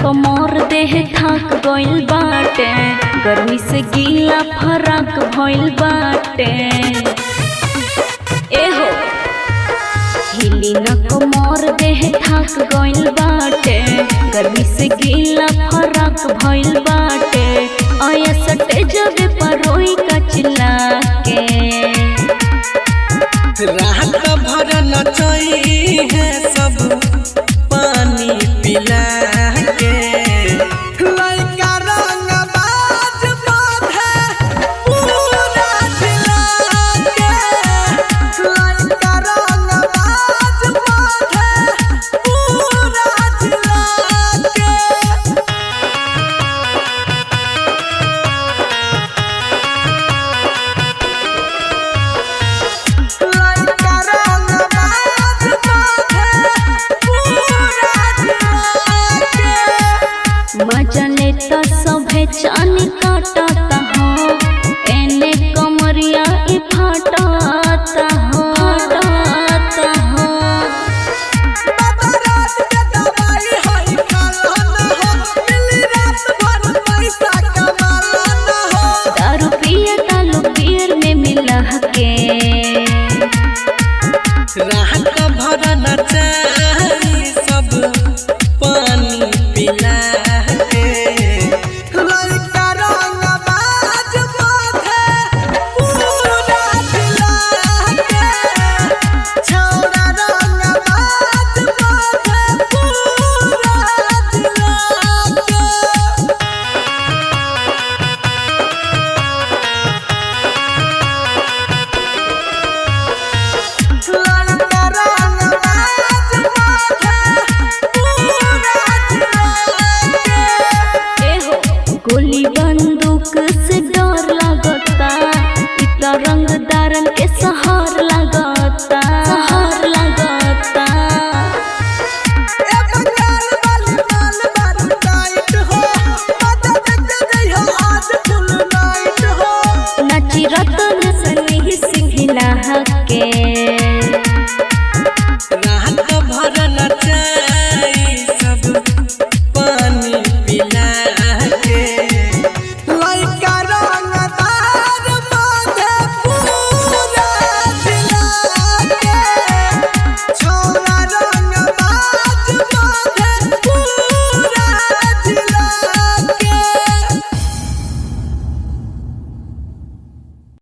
कमर देह थक गइल बाटे, गर्मी से गीला फराक भइल बाटे। एहो हिली न कमर देह थक गइल बाटे, गर्मी से गीला फराक भइल बाटे। आया सटे जबे पर रोई का चिल्ला के रात भर नचई है सब पानी पिला के। लइका रंगबाज बाधे पूरा जिला के। लइका रंगबाज बाधे पूरा जिला के। मजा लेता सभे चानी काटता हो, एने कमरिया ई फाटता हो, फाटता हो। रात के दवाई होई काला न हो, मिली रात भर पैसा कमाला न हो। दारू पिए तालू बियर में मिला के रात भर नचाई सब पानी पिला के। लइका रंगबाज बाधे पूरा जिला के। छौरा रंगबाज बाधे पूरा जिला के। गोली बंदूक से डर लगता, इतना रंगदारन के सहार लगता, सहार लगता। नची रतन सनी सिंह